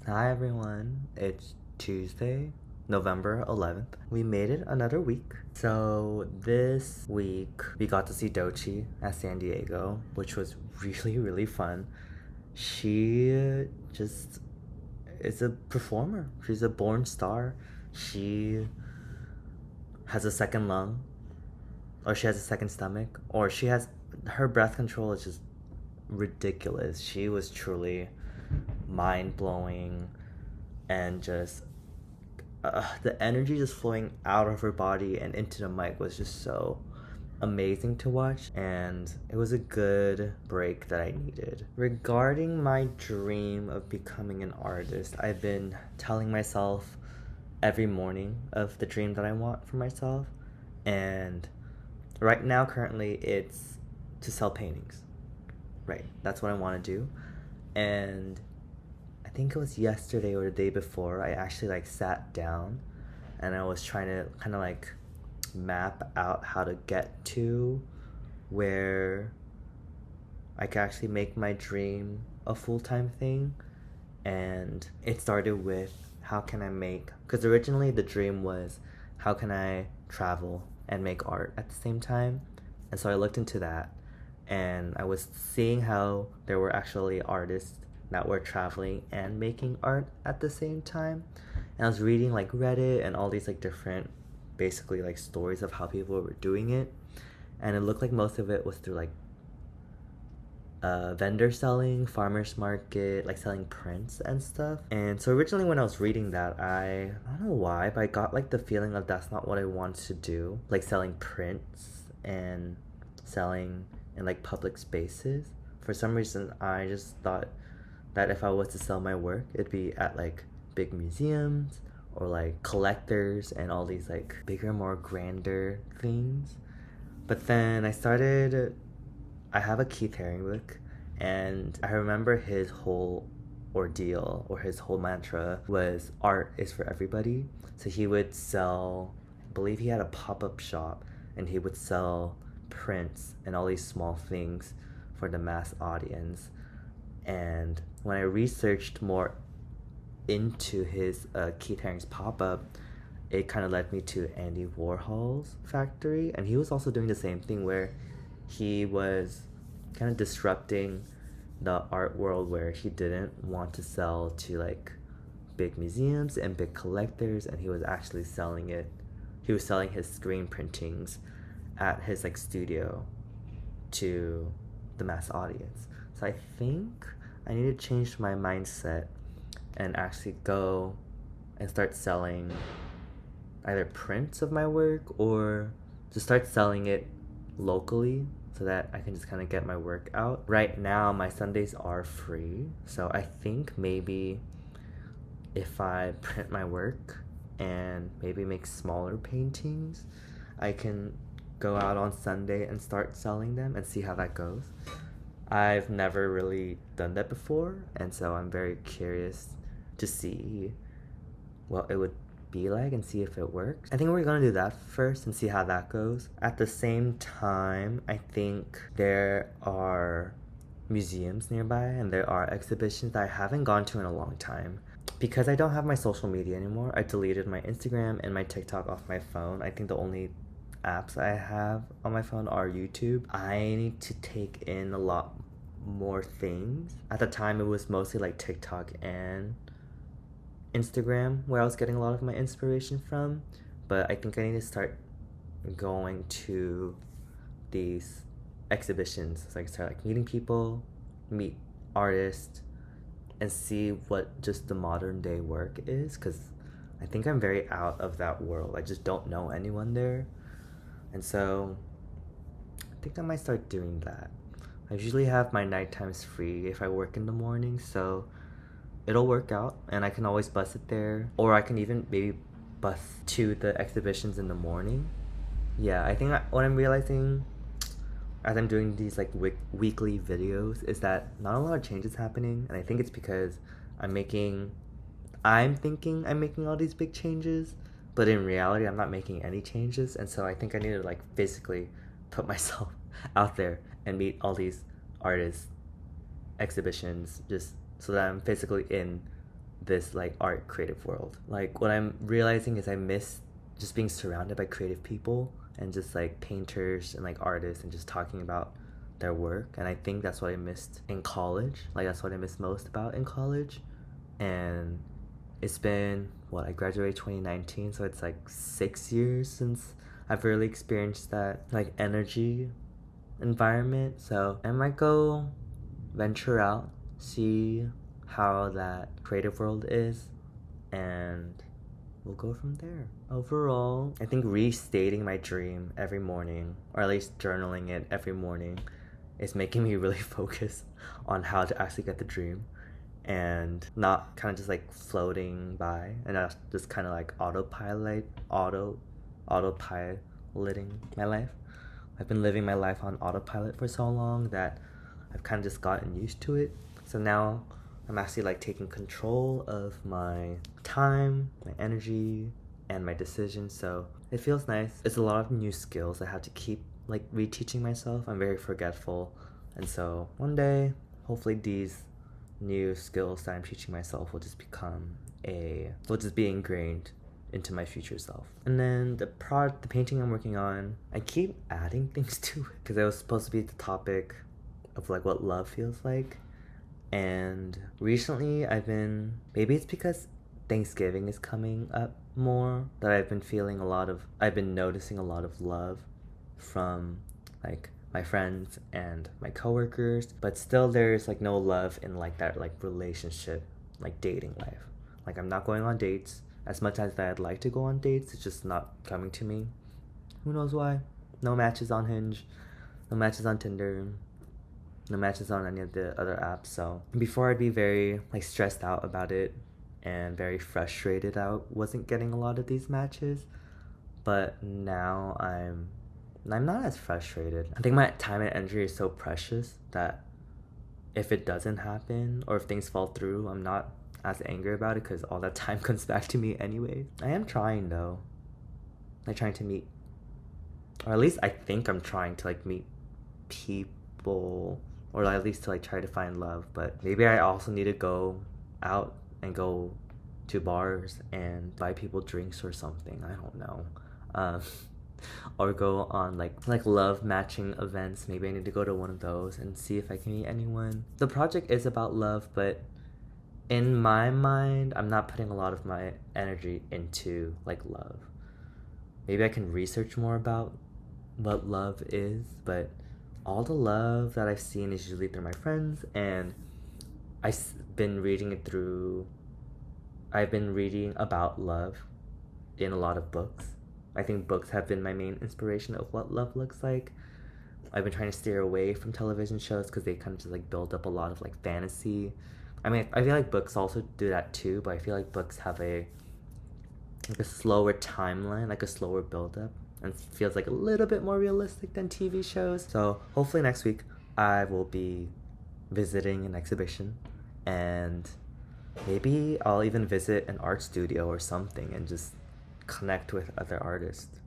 Hi everyone, it's Tuesday, November 11th. We made it another week. So this week we got to see Dochi at San Diego, which was really fun. She just is a performer. She's a born star. She has a second lung, or she has a second stomach, or she has her breath control is just ridiculous. She was truly mind blowing and just the energy just flowing out of her body and into the mic was just so amazing to watch, and it was a good break that I needed. Regarding my dream of becoming an artist, I've been telling myself every morning of the dream that I want for myself, and right now currently it's to sell paintings. Right, that's what I want to do. And I think it was yesterday or the day before, I actually like sat down and I was trying to kind of like map out how to get to where I could actually make my dream a full-time thing. And it started with how can I make, because originally the dream was how can I travel and make art at the same time. And so I looked into that and I was seeing how there were actually artists that were traveling and making art at the same time. And I was reading like Reddit and all these like different basically like stories of how people were doing it. And it looked like most of it was through like vendor selling, farmers market, like selling prints and stuff. And so originally when I was reading that, I don't know why, but I got like the feeling of that's not what I wanted to do, like selling prints and selling in like public spaces. For some reason, I just thought that if I was to sell my work, it'd be at like big museums or like collectors and all these like bigger, more grander things. But then I have a Keith Haring book, and I remember his whole ordeal or his whole mantra was art is for everybody. So he would sell, I believe he had a pop-up shop, and he would sell prints and all these small things for the mass audience. And when I researched more into his Keith Haring's pop-up, it kind of led me to Andy Warhol's factory, and he was also doing the same thing where he was kind of disrupting the art world where he didn't want to sell to like big museums and big collectors, and he was actually selling it. He was selling his screen printings at his like studio to the mass audience. So I think I need to change my mindset and actually go and start selling either prints of my work or just start selling it locally so that I can just kind of get my work out. Right now, my Sundays are free, so I think maybe if I print my work and maybe make smaller paintings, I can go out on Sunday and start selling them and see how that goes. I've never really done that before, and so I'm very curious to see what it would be like and see if it works. I think we're gonna do that first and see how that goes. At the same time, I think there are museums nearby and there are exhibitions that I haven't gone to in a long time. Because I don't have my social media anymore, I deleted my Instagram and my TikTok off my phone. I think the only apps I have on my phone are YouTube. I need to take in a lot more things. At the time, it was mostly like TikTok and Instagram where I was getting a lot of my inspiration from, but I think I need to start going to these exhibitions, so I can start like meeting people, meet artists, and see what just the modern day work is, because I think I'm very out of that world. I just don't know anyone there, and so I think I might start doing that. I usually have my night times free if I work in the morning, so it'll work out and I can always bus it there, or I can even maybe bus to the exhibitions in the morning. Yeah, I think what I'm realizing as I'm doing these like weekly videos is that not a lot of change is happening, and I think it's because I'm thinking I'm making all these big changes, but in reality I'm not making any changes. And so I think I need to like physically put myself out there and meet all these artists, exhibitions, just so that I'm physically in this like art creative world. Like what I'm realizing is I miss just being surrounded by creative people and just like painters and like artists and just talking about their work. And I think that's what I missed in college. Like that's what I missed most about in college. And it's been what, I graduated 2019, so it's like 6 years since I've really experienced that like energy environment. So I might go venture out, see how that creative world is, and we'll go from there. Overall, I think restating my dream every morning, or at least journaling it every morning, is making me really focus on how to actually get the dream and not kind of just like floating by and not just kind of like autopiloting my life. I've been living my life on autopilot for so long that I've kind of just gotten used to it. So now I'm actually like taking control of my time, my energy, and my decisions. So it feels nice. It's a lot of new skills I have to keep like reteaching myself. I'm very forgetful. And so one day, hopefully these new skills that I'm teaching myself will just be ingrained into my future self. And then the painting I'm working on, I keep adding things to it because it was supposed to be the topic of like what love feels like. And recently maybe it's because Thanksgiving is coming up more, that I've been noticing a lot of love from like my friends and my coworkers, but still there's like no love in like that like relationship, like dating life. Like I'm not going on dates as much as I'd like to go on dates. It's just not coming to me. Who knows why? No matches on Hinge, no matches on Tinder, no matches on any of the other apps. So before I'd be very like stressed out about it and very frustrated I wasn't getting a lot of these matches, but now I'm not as frustrated. I think my time and energy is so precious that if it doesn't happen or if things fall through, I'm not as angry about it because all that time comes back to me anyway. I am trying though. I'm trying to meet, or at least I think I'm trying to like meet people, or at least to like try to find love. But maybe I also need to go out and go to bars and buy people drinks or something. I don't know. Or go on like love matching events. Maybe I need to go to one of those and see if I can meet anyone. The project is about love, but in my mind, I'm not putting a lot of my energy into like love. Maybe I can research more about what love is, but all the love that I've seen is usually through my friends, and I've been reading about love in a lot of books. I think books have been my main inspiration of what love looks like. I've been trying to steer away from television shows because they kind of just like build up a lot of like fantasy. I mean, I feel like books also do that too, but I feel like books have a slower timeline, like a slower build up, and feels like a little bit more realistic than TV shows. So hopefully next week I will be visiting an exhibition, and maybe I'll even visit an art studio or something and just connect with other artists.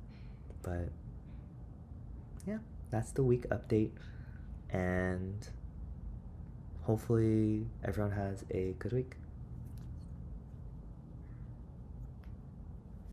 But yeah, that's the week update, and hopefully everyone has a good week.